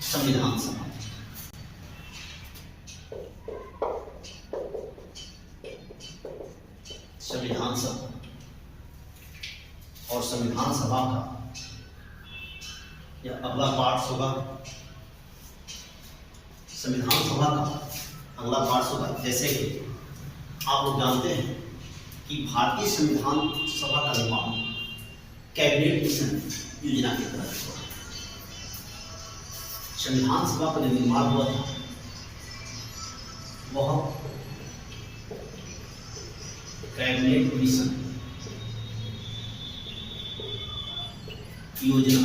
संविधान सभा। संविधान सभा और संविधान सभा का यह अगला पार्ट होगा। संविधान सभा का अगला पार्ट होगा। जैसे कि आप लोग जानते हैं कि भारतीय संविधान सभा का निर्माण कैबिनेट मिशन योजना के तहत हुआ। संविधान सभा का जो निर्माण हुआ था वह कैबिनेट मिशन योजना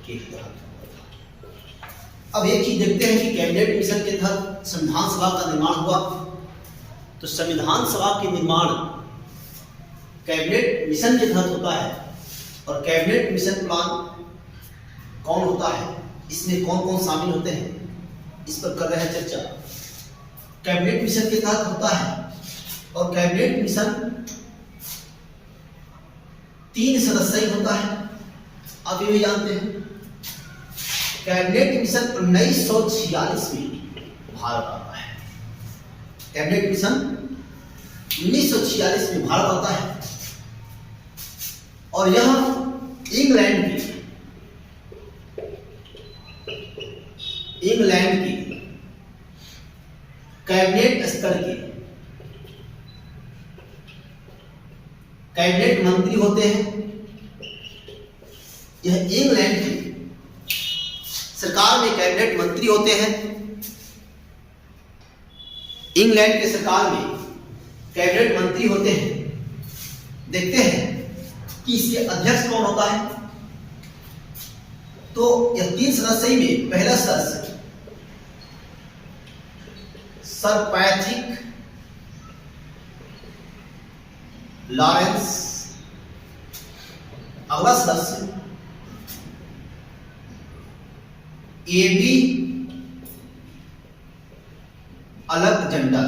के तहत। अब एक चीज देखते हैं कि कैबिनेट मिशन के तहत संविधान सभा का निर्माण हुआ, तो संविधान सभा के निर्माण कैबिनेट मिशन के तहत होता है। और कैबिनेट मिशन प्लान कौन होता है, इसमें कौन कौन शामिल होते हैं, इस पर कर रहे हैं चर्चा। कैबिनेट मिशन के तहत होता है और कैबिनेट मिशन 3 सदस्यीय होता है। आप ये भी जानते हैं कैबिनेट मिशन 1946 में भारत आता है। कैबिनेट मिशन 1946 में भारत आता है और यह इंग्लैंड की कैबिनेट स्तर के कैबिनेट मंत्री होते हैं। यह इंग्लैंड की सरकार में कैबिनेट मंत्री होते हैं। इंग्लैंड के सरकार में कैबिनेट मंत्री होते हैं। देखते हैं कि इसके अध्यक्ष कौन होता है। तो यह 3 सदस्यीय में पहला सदस्य सर पैट्रिक लॉरेंस, अगला सदस्य एबी अलेक्जेंडर,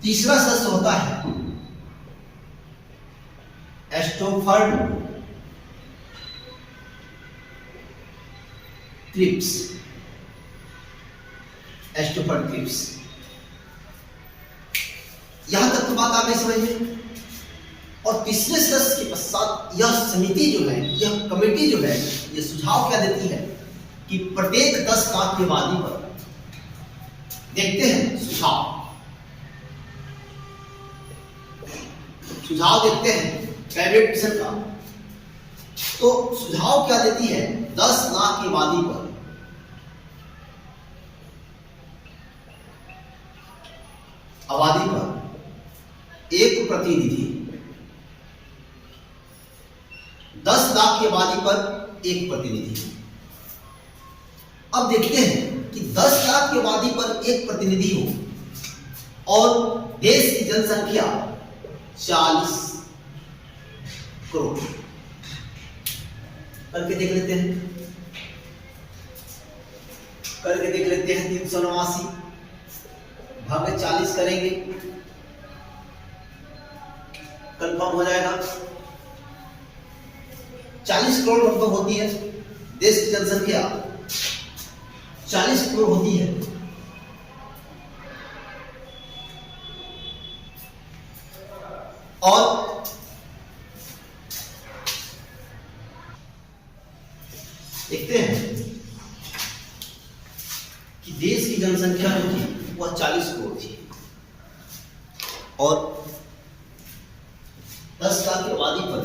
तीसरा सदस्य होता है एस्टोफर्ड क्रिप्स। यहां तक तो बात आप नहीं समझिए। और तीसरे सदस्य के पश्चात यह समिति जो है, यह कमेटी जो है, यह सुझाव क्या देती है कि प्रत्येक 10 लाख की आबादी पर देखते हैं सुझाव देखते हैं कैबिनेट मिशन का। तो सुझाव क्या देती है, 10 लाख की आबादी पर एक प्रतिनिधि, 10 लाख की आबादी पर एक प्रतिनिधि। अब देखते हैं कि 10 लाख की आबादी पर एक प्रतिनिधि हो और देश की जनसंख्या 40 करोड़। करके देख लेते हैं 389 भागे 40 करेंगे, कंफर्म हो जाएगा। 40 करोड़ लगभग होती है देश की जनसंख्या, 40 करोड़ होती है। और देखते हैं कि देश की जनसंख्या जो थी वह 40 करोड़ थी और 10 लाख की आबादी पर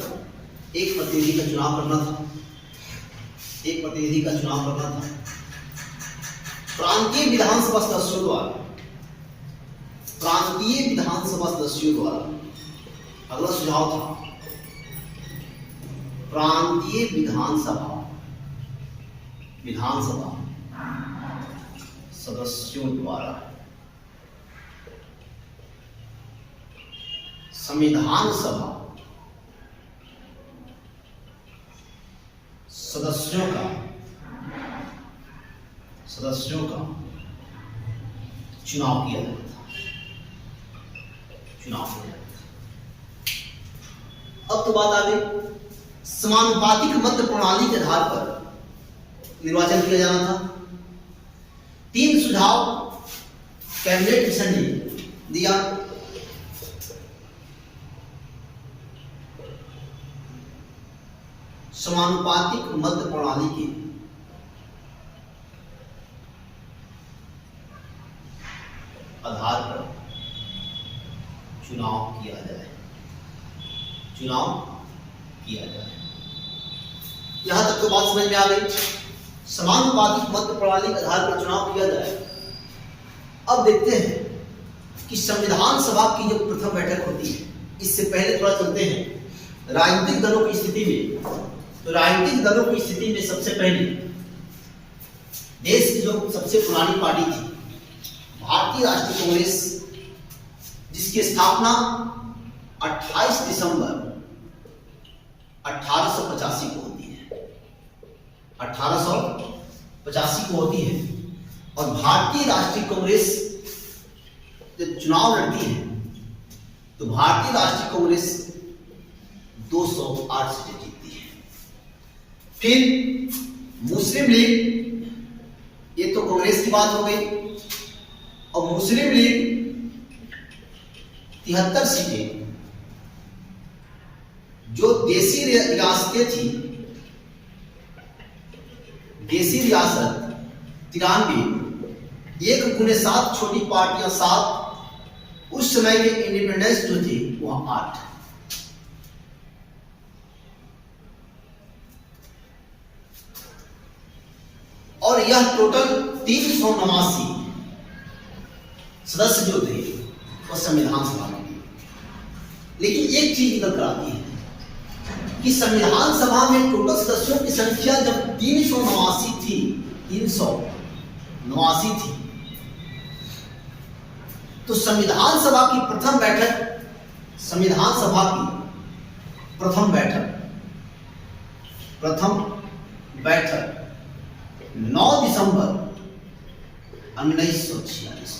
एक प्रतिनिधि का चुनाव करना था। प्रांतीय विधानसभा सदस्यों द्वारा अगला सुझाव था प्रांतीय विधानसभा सदस्यों द्वारा संविधान सभा सदस्यों का चुनाव किया जाता था। अब तो बात आ गई, समानुपातिक मत प्रणाली के आधार पर निर्वाचन किया जाना था। 3 सुझाव कैबिनेट मिशन ने दिया। समानुपातिक मत प्रणाली के आधार पर चुनाव किया जाए, यहां तक तो बात समझ में आ गई। समानुपातिक मत प्रणाली के आधार पर चुनाव किया जाए। अब देखते हैं कि संविधान सभा की जो प्रथम बैठक होती है, इससे पहले थोड़ा चलते हैं राजनीतिक दलों की स्थिति में। तो राजनीतिक दलों की स्थिति में सबसे पहले देश की जो सबसे पुरानी पार्टी थी भारतीय राष्ट्रीय कांग्रेस, जिसकी स्थापना 28 दिसंबर 1885 को होती है, 1885 को होती है। और भारतीय राष्ट्रीय कांग्रेस जब चुनाव लड़ती है तो भारतीय राष्ट्रीय कांग्रेस 208 सीटें जीतती है। फिर मुस्लिम लीग, ये तो कांग्रेस की बात हो गई, और मुस्लिम लीग 73 सीटें, जो देसी रियासतें थी, देसी रियासत 93, 1 × 7 छोटी पार्टियां 7, उस समय के इंडिपेंडेंस जो थे वह 8। और यह टोटल 389 सदस्य जो थे वह संविधान सभा में थे। लेकिन एक चीज निकल कर आती है कि संविधान सभा में टोटल सदस्यों की संख्या जब 389 थी, 389 थी, तो संविधान सभा की प्रथम बैठक, संविधान सभा की प्रथम बैठक 9 दिसंबर 1946।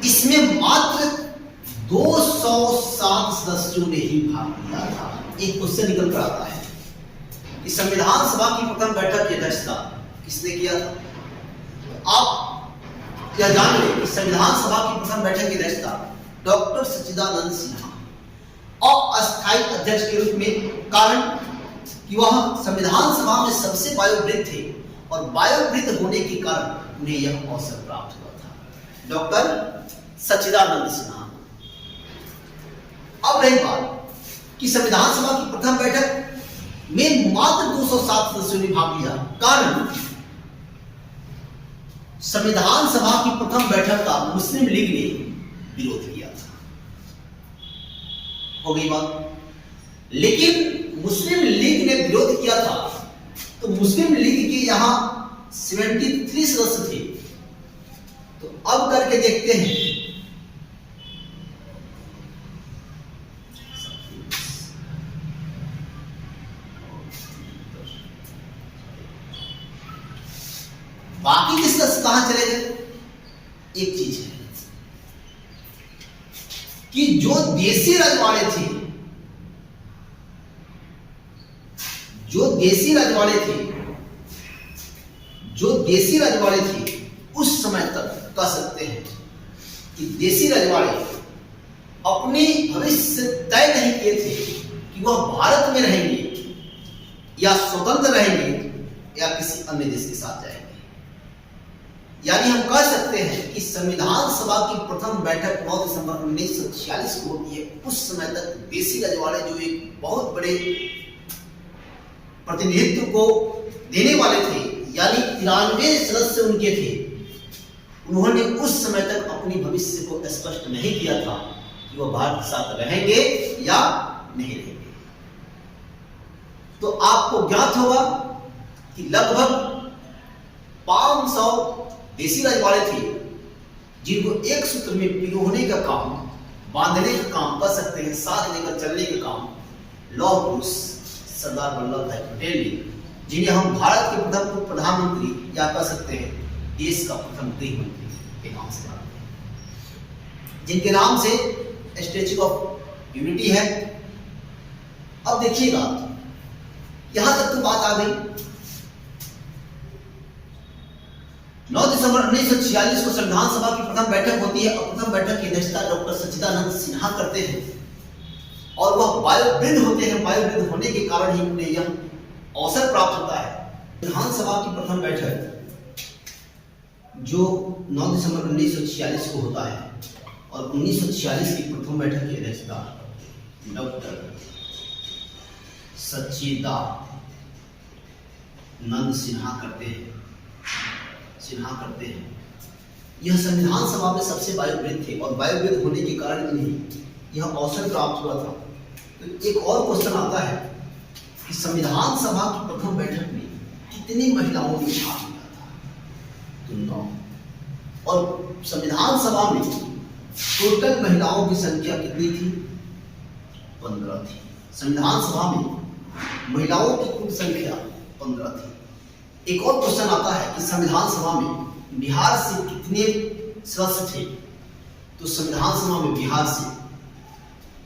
इसमें मात्र 207 सदस्यों ने ही भाग लिया था। एक क्वेश्चन निकल कर आता है कि संविधान सभा की प्रथम बैठक की अध्यक्षता किसने किया था? आप यह जान लें कि संविधान सभा की प्रथम बैठक की अध्यक्षता डॉक्टर सच्चिदानंद सिन्हा अस्थायी अध्यक्ष के रूप में, कारण कि वह संविधान सभा में सबसे वयोवृद्ध थे और वयोवृद्ध होने के कारण उन्हें यह अवसर प्राप्त हुआ था, डॉक्टर सच्चिदानंद सिन्हा। अब रही बात कि संविधान सभा की प्रथम बैठक में मात्र 207 सदस्यों ने भाग लिया, कारण संविधान सभा की प्रथम बैठक का मुस्लिम लीग ने विरोध किया था। हो गई बात। लेकिन मुस्लिम लीग ने विरोध किया था तो मुस्लिम लीग के यहां 73 सदस्य थे। तो अब करके देखते हैं, बाकी के सदस्य कहां चले गए? एक चीज है कि जो देसी रजवाड़े थे, जो देसी रजवाड़े थे उस समय तक कह सकते हैं कि देसी रजवाड़े अपने भविष्य तय नहीं किए थे कि वह भारत में रहेंगे या स्वतंत्र रहेंगे या किसी अन्य देश के साथ जाएंगे। यानी हम कह सकते हैं कि संविधान सभा की प्रथम बैठक 9 दिसंबर 1946 को होती है। उस समय तक देसी रजवाड़े जो एक बहुत बड़े प्रतिनिधित्व को देने वाले थे, यानी 93 सदस्य उनके थे, उन्होंने उस समय तक अपनी भविष्य को स्पष्ट नहीं किया था कि वह भारत के साथ रहेंगे या नहीं रहेंगे। तो आपको ज्ञात होगा कि लगभग 500 देसी रजवाड़े थे जिनको एक सूत्र में पिरोने का काम, बांधने का काम कर सकते हैं, साथ लेकर चलने का काम लौह पुरुष सरदार वल्लभ भाई पटेल ने, जिन्हें हम भारत के प्रथम प्रधानमंत्री या कह सकते हैं देश का प्रथम गृह मंत्री के नाम से जानते हैं, जिनके नाम से स्टैच्यू ऑफ यूनिटी है। अब देखिएगा, यहां तक तो बात आ गई। 9 दिसंबर 1946 को संविधान सभा की प्रथम बैठक होती है और प्रथम बैठक की अध्यक्षता डॉक्टर सच्चिदानंद सिन्हा करते हैं और वह वायुवृद्ध होते हैं। वायुवृद्ध होने के कारण ही उन्हें यह अवसर प्राप्त होता है। विधानसभा की प्रथम बैठक जो 9 दिसंबर 1946 को होता है और 1946 की प्रथम बैठक की अध्यक्षता डॉक्टर सच्चिदानंद सिन्हा करते हैं। यह संविधान सभा में सबसे वायुवृद्ध थे और वायुवृद्ध होने के कारण इन्हें यह अवसर प्राप्त हुआ था। तो एक और क्वेश्चन आता है कि संविधान सभा की प्रथम बैठक में कितनी महिलाओं ने भाग लिया था? तो 9। और संविधान सभा में टोटल महिलाओं की संख्या कितनी थी? 15 थी। संविधान सभा में महिलाओं की कुल संख्या 15 थी। एक और क्वेश्चन आता है कि संविधान सभा में बिहार से कितने सदस्य थे? तो संविधान सभा में बिहार से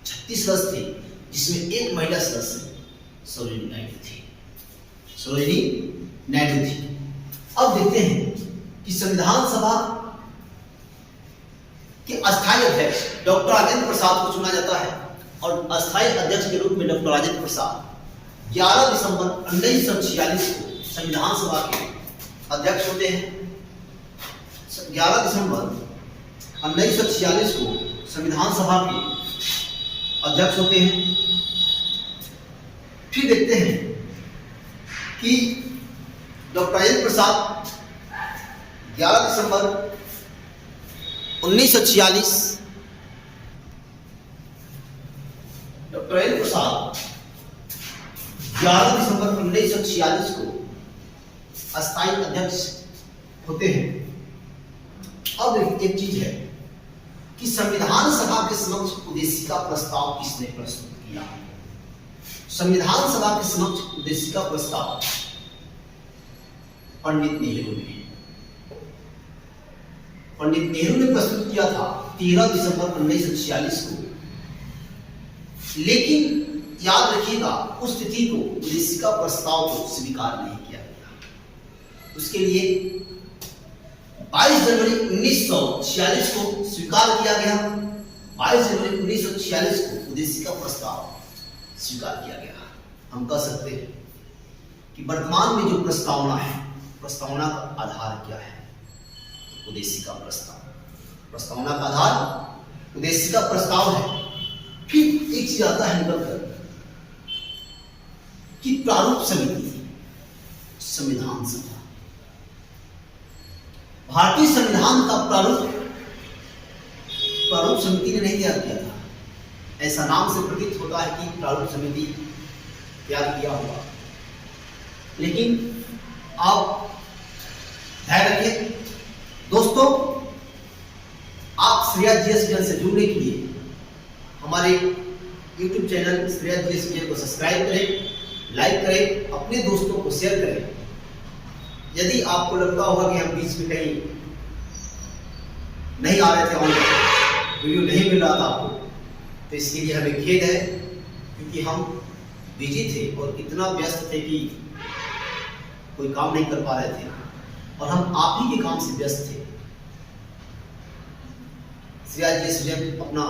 36 सदस्य थे, जिसमें एक महिला सदस्य सरोजिनी नायडू थी। अब देखते हैं कि संविधान सभा के अस्थायी अध्यक्ष डॉक्टर राजेंद्र प्रसाद को चुना जाता है और अस्थायी अध्यक्ष के रूप में डॉक्टर राजेंद्र प्रसाद 11 दिसंबर 1946 को संविधान सभा के अध्यक्ष होते हैं। 11 दिसंबर 1946 को संविधान सभा के अध्यक्ष होते हैं। फिर देखते हैं कि डॉक्टर राजेंद्र प्रसाद 11 दिसंबर 1946 डॉक्टर राजेंद्र प्रसाद 11 दिसंबर 1946 को अस्थायी अध्यक्ष होते हैं। अब एक चीज है कि संविधान सभा के समक्ष उद्देशिका प्रस्ताव किसने प्रस्तुत किया? संविधान सभा के समक्ष उद्देशिका प्रस्ताव पंडित नेहरू ने प्रस्तुत किया था 13 दिसंबर 1946 को। लेकिन याद रखिएगा, उस तिथि को उद्देशिका प्रस्ताव को स्वीकार नहीं किया गया। उसके लिए 22 जनवरी 1946 को स्वीकार किया गया। 22 जनवरी 1946 को उद्देशिका प्रस्ताव स्वीकार किया गया। हम कह सकते हैं कि वर्तमान में जो प्रस्तावना है, प्रस्तावना का आधार क्या है? उद्देशिका प्रस्ताव। प्रस्तावना का आधार उद्देशिका प्रस्ताव है। फिर एक चीज आता है निकलकर कि प्रारूप समिति, संविधान सभा। भारतीय संविधान का प्रारूप समिति ने नहीं तैयार किया था। ऐसा नाम से प्रतीत होता है कि प्रारूप समिति तैयार किया होगा, लेकिन आप ध्यान रखिए दोस्तों, आप श्रेया जीएस विजन से जुड़ने के लिए हमारे YouTube channel Shreya GS vision को सब्सक्राइब करें, लाइक करें, अपने दोस्तों को शेयर करें। यदि आपको लगता होगा कि हम बीच में कहीं नहीं आ रहे थे, ऑनलाइन वीडियो नहीं मिल रहा था आपको, तो इसके लिए हमें खेद है, क्योंकि हम बिजी थे और इतना व्यस्त थे कि कोई काम नहीं कर पा रहे थे और हम आप ही के काम से व्यस्त थे। श्रेया जीएस विजन अपना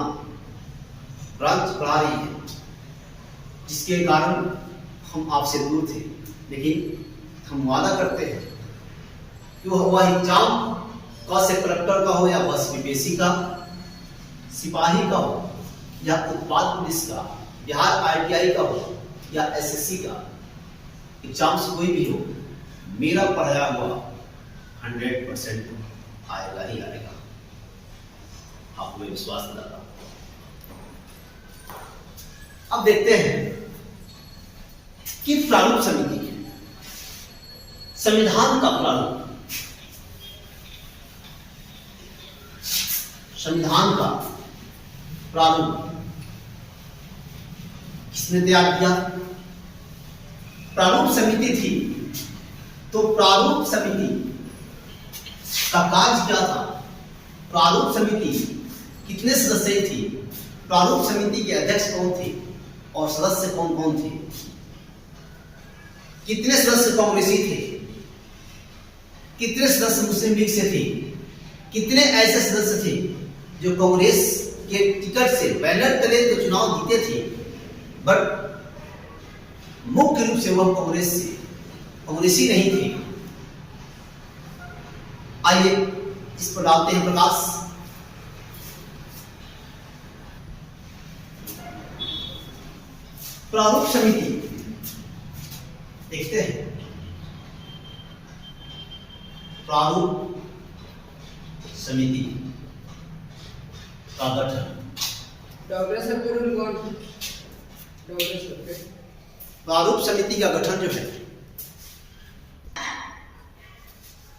ब्रांच बढ़ा रही है, जिसके कारण हम आपसे दूर थे, लेकिन हम वादा करते हैं कि वह एग्जाम क से कलेक्टर का हो या बस बीपीएससी का, सिपाही का हो या उत्पाद पुलिस का, बिहार आईटीआई का हो या एसएससी का, एग्जाम से कोई भी हो, मेरा पढ़ाया हुआ 100% आएगा ही आएगा। आपको विश्वास दिलाता हूं। अब देखते हैं कि प्रारूप समिति, संविधान का प्रारूप, संविधान का प्रारूप किसने तैयार किया? प्रारूप समिति थी। तो प्रारूप समिति का कार्य क्या था? प्रारूप समिति कितने सदस्य थी? प्रारूप समिति के अध्यक्ष कौन थे और सदस्य कौन कौन थे? कितने सदस्य कांग्रेसी थे? कितने सदस्य मुस्लिम लीग से थे? कितने ऐसे सदस्य थे जो कांग्रेस के टिकट से बैनर तले तो चुनाव जीते थे, बट मुख्य रूप से वह कांग्रेसी नहीं थे? आइए इस पर डालते हैं प्रकाश। प्रारूप समिति देखते हैं। प्रारूप समिति का गठन। प्रारूप समिति का गठन जो है,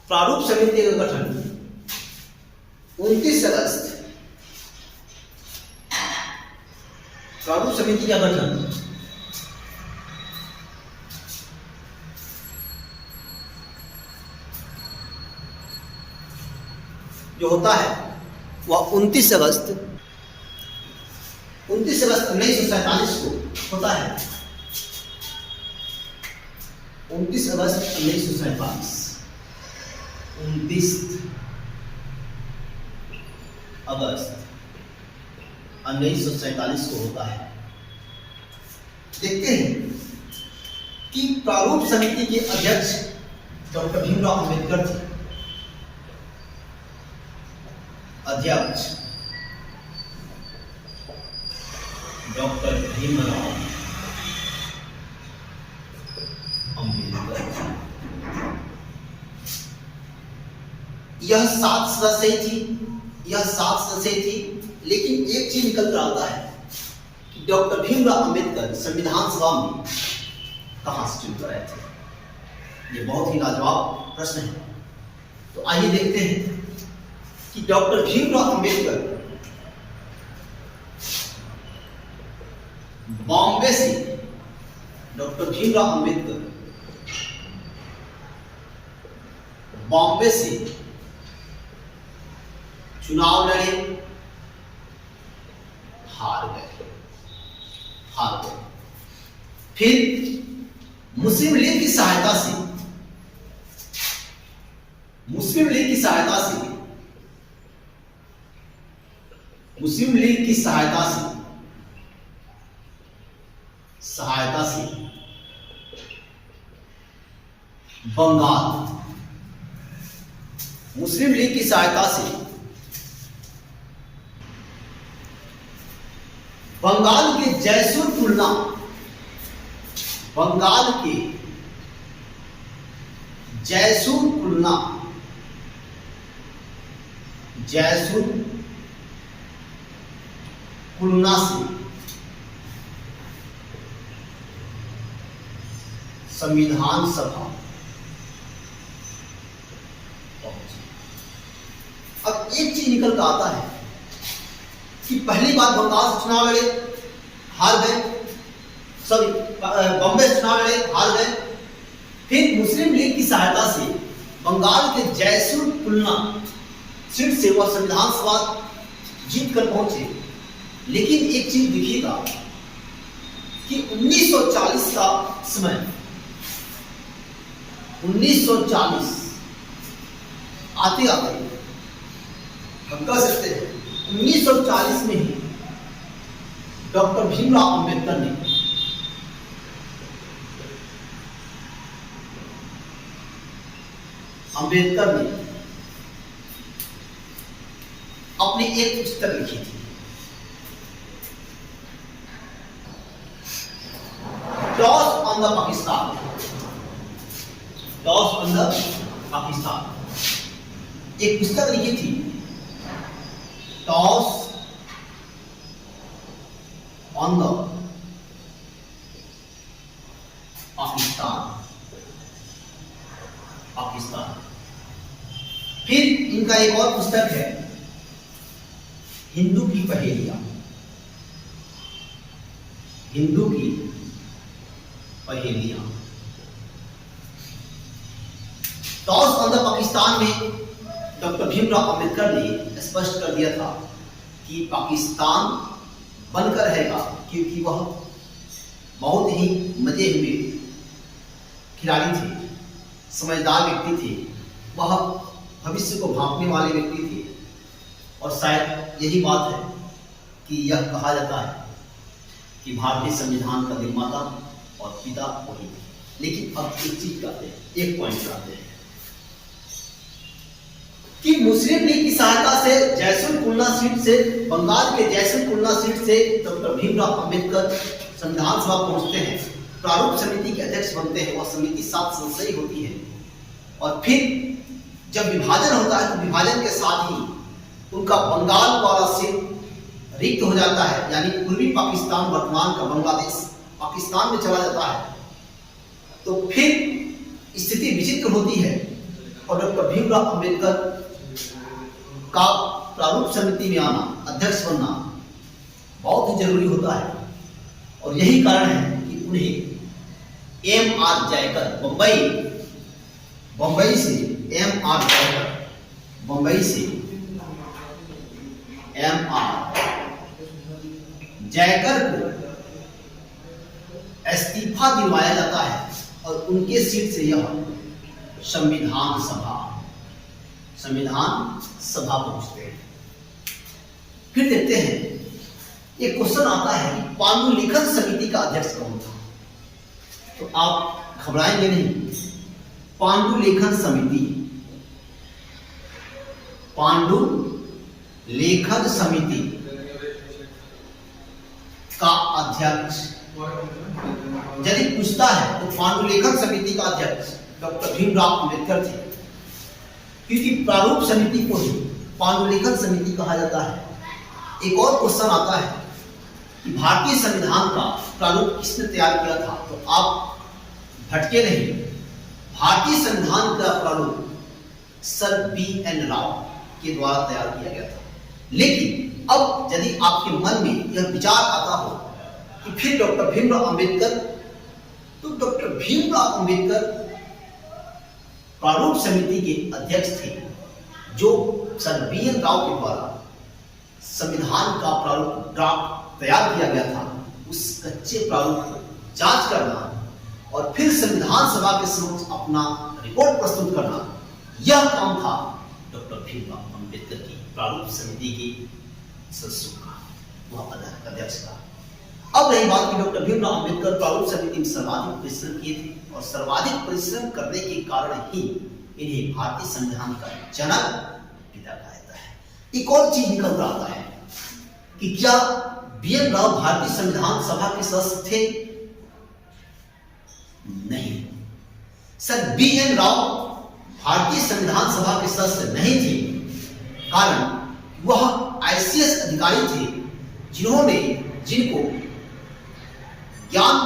प्रारूप समिति का गठन 29 अगस्त, प्रारूप समिति का गठन जो होता है वह 29 अगस्त 1947 को होता है। 29 अगस्त 1947, 29 अगस्त 1947 को होता है। देखते हैं कि प्रारूप समिति के अध्यक्ष डॉक्टर भीमराव अंबेडकर थे। अध्यक्ष डॉक्टर भीमराव अंबेडकर। यह 7 सदस्य थी, लेकिन एक चीज निकल कर आता है कि डॉक्टर भीमराव अंबेडकर संविधान सभा में कहां से चुन कर आए थे? यह बहुत ही लाजवाब प्रश्न है। तो आइए देखते हैं कि डॉक्टर भीमराव अंबेडकर बॉम्बे से, डॉक्टर भीमराव अंबेडकर बॉम्बे से चुनाव लड़े, हार गए। फिर मुस्लिम लीग की सहायता से मुस्लिम लीग की सहायता से बंगाल के जयसुर खुलना से संविधान सभा पहुंची। अब एक चीज निकल कर आता है कि पहली बार बंगाल से चुनाव लड़े, हार गए। बॉम्बे से चुनाव लड़े, हार गए। फिर मुस्लिम लीग की सहायता से बंगाल के जयसुर खुलना सीट से वह संविधान सभा जीत कर पहुंचे। लेकिन एक चीज देखिएगा कि 1940 का समय, 1940 आते हम कह सकते हैं 1940 में ही डॉक्टर भीमराव अंबेडकर ने अपनी एक पुस्तक लिखी थी, टॉस ऑन द पाकिस्तान। एक पुस्तक लिखी थी, टॉस ऑन द पाकिस्तान। फिर इनका एक और पुस्तक है, हिंदू की पहेलियां। टॉस ऑन द पाकिस्तान में डॉक्टर भीमराव अंबेडकर ने स्पष्ट कर दिया था कि पाकिस्तान बनकर रहेगा, क्योंकि वह बहुत ही मजे हुए खिलाड़ी थे, समझदार व्यक्ति थे, वह भविष्य को भांपने वाले व्यक्ति थे। और शायद यही बात है कि यह कहा जाता है कि भारतीय संविधान का निर्माता और पिता वही थे। लेकिन अब एक चीज आते हैं, एक पॉइंट आते हैं कि मुस्लिम लीग की सहायता से जैसलमेर खुलना सीट से, बंगाल के जैसलमेर खुलना सीट से डॉक्टर भीमराव अंबेडकर संविधान सभा पहुंचते हैं, प्रारूप समिति के अध्यक्ष बनते हैं। वह समिति 7 सदस्यीय होती है और फिर जब विभाजन होता है तो विभाजन के साथ ही उनका बंगाल वाला सीट रिक्त हो जाता है, यानी पूर्वी पाकिस्तान, वर्तमान का बांग्लादेश, पाकिस्तान में चला जाता है। तो फिर स्थिति विचित्र होती है और डॉक्टर भीमराव अंबेडकर का प्रारूप समिति में आना, अध्यक्ष बनना बहुत ही जरूरी होता है। और यही कारण है कि उन्हें M.R. जयकर, बंबई से M.R. जयकर, बंबई से M.R. जयकर को इस्तीफा दिलवाया जाता है और उनके सीट से यह संविधान सभा पहुंचते हैं। फिर देखते हैं, एक क्वेश्चन आता है कि पांडुलिखन समिति का अध्यक्ष कौन था? तो आप घबराएंगे नहीं। पांडुलिखन समिति का अध्यक्ष यदि पूछता है तो पांडुलिखन समिति का अध्यक्ष डॉक्टर भीमराव अंबेडकर थे, क्योंकि प्रारूप समिति को ही पांडुलिखन समिति कहा जाता है। एक और क्वेश्चन आता है कि भारतीय संविधान का प्रारूप किसने तैयार किया था? तो आप भटके नहीं, भारतीय संविधान का प्रारूप सर B.N. राव के द्वारा तैयार किया गया था। लेकिन अब यदि आपके मन में यह विचार आता हो कि फिर डॉक्टर भीमराव अंबेडकर, तो डॉक्टर भीमराव अंबेडकर प्रारूप समिति के अध्यक्ष थे, जो सर B.N. राव के द्वारा संविधान का प्रारूप ड्राफ्ट तैयार किया गया था। उस कच्चे प्रारूप को जांच करना और फिर संविधान सभा के समक्ष अपना रिपोर्ट प्रस्तुत करना, यह काम था डॉक्टर भीमराव अंबेडकर की प्रारूप समिति की सदस्यों का, वह अध्यक्ष का। अब रही बात कि डॉक्टर भीमराव अंबेडकर प्रारूप समिति में सर्वाधिक परिश्रम किए थे और सर्वाधिक परिश्रम करने के कारण ही इन्हें भारतीय संविधान का जनक पिता कहा जाता है। एक और चीज निकल कर आता है कि क्या B.N. राव भारतीय संविधान सभा के सदस्य थे? नहीं, सर B.N. राव भारतीय संविधान सभा के सदस्य नहीं थे, कारण वह ICS अधिकारी थे जिनको ज्ञान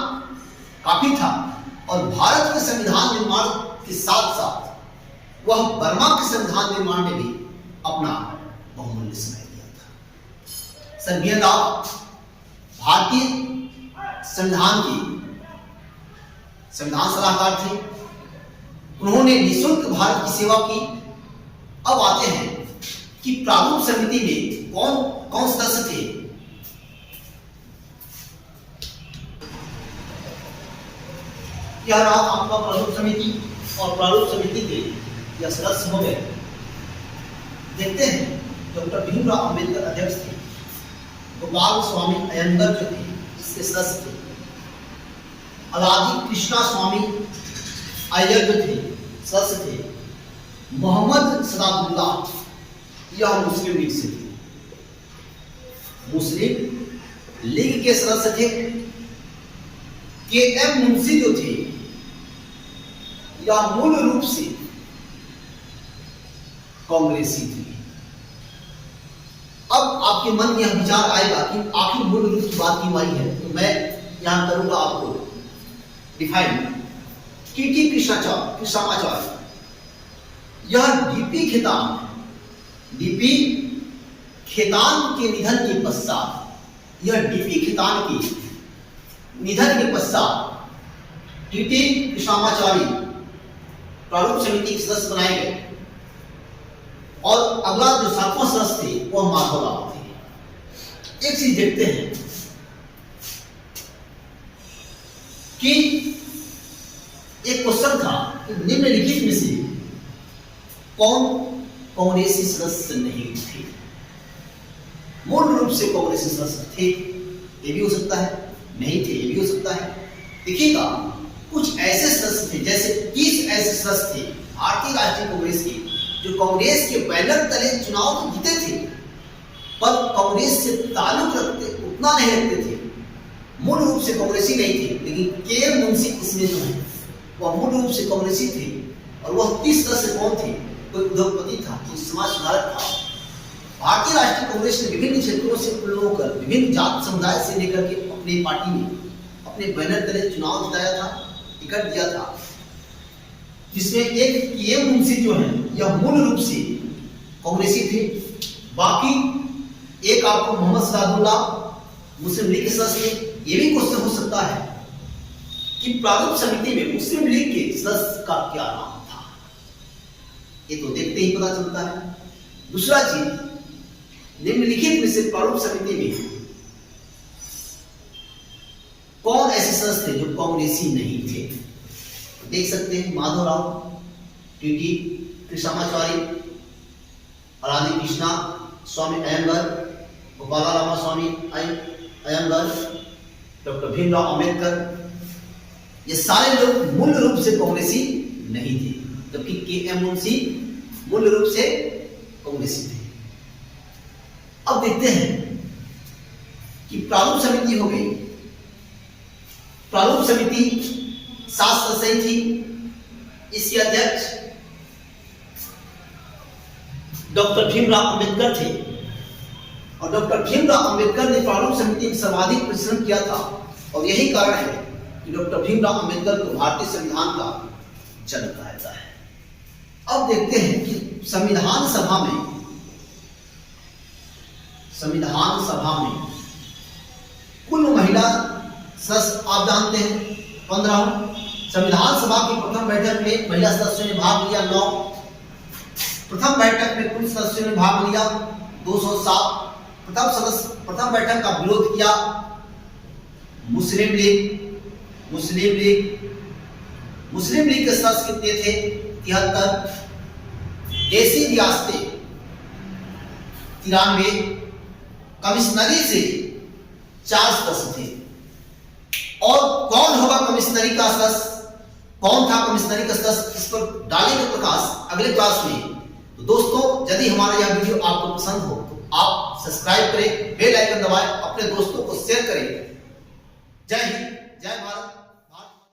काफी था और भारत के संविधान निर्माण के साथ साथ वह बर्मा के संविधान निर्माण में भी अपना बहुमूल्य समय दिया था। Sir B.N. राव भारतीय संविधान सलाहकार थे, उन्होंने निःशुल्क भारत की सेवा की। अब आते हैं कि प्रारूप समिति में कौन कौन सदस्य थे। यह रहा आपका प्रारूप समिति और प्रारूप समिति के यह सदस्य हो गए। देखते हैं, डॉक्टर भीमराव अंबेडकर अध्यक्ष थे, गोपाल स्वामी अयंगर जो थे इसके सदस्य थे, अलादी कृष्णा स्वामी अय्यर जो थे सदस्य थे, मोहम्मद सदाबुल्लाह यह मुस्लिम लीग से थे, मुस्लिम लीग के सदस्य थे। K.M. मुंशी जो थे यह मूल रूप से कांग्रेसी थे। अब आपके मन में यह विचार आएगा कि आखिर मूल रूप की बात क्यों आई है, तो मैं यहां करूंगा आपको डिफाइन। K.T. कृष्णाचार्य यह डीपी खेतान के निधन के पश्चात, यह डीपी खेतान के निधन के पश्चात K.T. कृष्णाचार्य प्रारूप समिति के सदस्य बनाए गए और अगला जो 7वां सदस्य थे वह माधवराव थे। एक चीज देखते हैं कि एक क्वेश्चन था कि निम्नलिखित में से कौन कांग्रेसी सदस्य नहीं थे। मूल रूप से कांग्रेसी सदस्य थे, ये भी हो सकता है, नहीं थे, ये भी हो सकता है। देखिएगा, कुछ ऐसे सदस्य थे, जैसे 30 ऐसे सदस्य थे भारतीय राष्ट्रीय कांग्रेस के, जो कांग्रेस के बैनर तले चुनाव तो जीते थे, पर कांग्रेस से ताल्लुक रखते उतना नहीं रखते थे, मूल रूप से कांग्रेसी नहीं थे। लेकिन के मुंशी इसमें जो है वह मूल रूप से कांग्रेसी थे। और वह 30 सदस्य कौन थे? कोई उद्योगपति था, कोई समाज सुधारक था। भारतीय राष्ट्रीय कांग्रेस ने विभिन्न क्षेत्रों से लोगों को, विभिन्न जात समुदाय से लेकर के अपनी पार्टी में अपने बैनर तले चुनाव जिताया था, टिकट दिया था, जिसमें एक के मुंशी जो है यह मूल रूप से कांग्रेसी थे। बाकी एक आपको मोहम्मद सदादुल्लाह मुस्लिम लीग के सदस्य। ये भी क्वेश्चन हो सकता है कि प्रारूप समिति में मुस्लिम लीग के सदस्य का क्या नाम था, ये तो देखते ही पता चलता है। दूसरा चीज, निम्नलिखित में से प्रारूप समिति में कौन ऐसे सदस्य थे जो कांग्रेसी नहीं थे? देख सकते हैं, माधवराव, टीटी, कृष्णाचार्य, राधी कृष्णा, स्वामी अयंगर, गोपालारामा स्वामी अयंगर, डॉक्टर भीमराव अंबेडकर, ये सारे लोग मूल रूप से कांग्रेसी नहीं थे, जबकि के एम मुंशी मूल रूप से कांग्रेसी थे। अब देखते हैं कि प्रारूप समिति हो गई। प्रारूप समिति 7 सदस्य थी। इसके अध्यक्ष डॉक्टर भीमराव अंबेडकर थे, और डॉक्टर भीमराव अंबेडकर ने प्रारूप समिति में सर्वाधिक परिश्रम किया था, और यही कारण है कि डॉक्टर भीमराव अंबेडकर को भारतीय संविधान का जनक कहा जाता है। अब देखते हैं कि संविधान सभा में कुल महिला सदस्य आप जानते हैं 15। संविधान सभा की प्रथम बैठक में महिला सदस्यों ने भाग लिया 9। प्रथम बैठक में कुल सदस्यों ने भाग लिया 207। प्रथम बैठक का विरोध किया मुस्लिम लीग के सदस्य कितने थे? 73। देसी रियासतें 93। कमिश्नरी से 4 सदस्य थे। और कौन होगा कमिश्नरी का सदस्य? कौन था कमिश्नरी का सदस्य? इस पर डालेंगे प्रकाश अगले क्लास में। तो दोस्तों, यदि हमारा यह वीडियो आपको पसंद हो तो आप सब्सक्राइब करें, बेल आइकन दबाएं, अपने दोस्तों को शेयर करें। जय हिंद।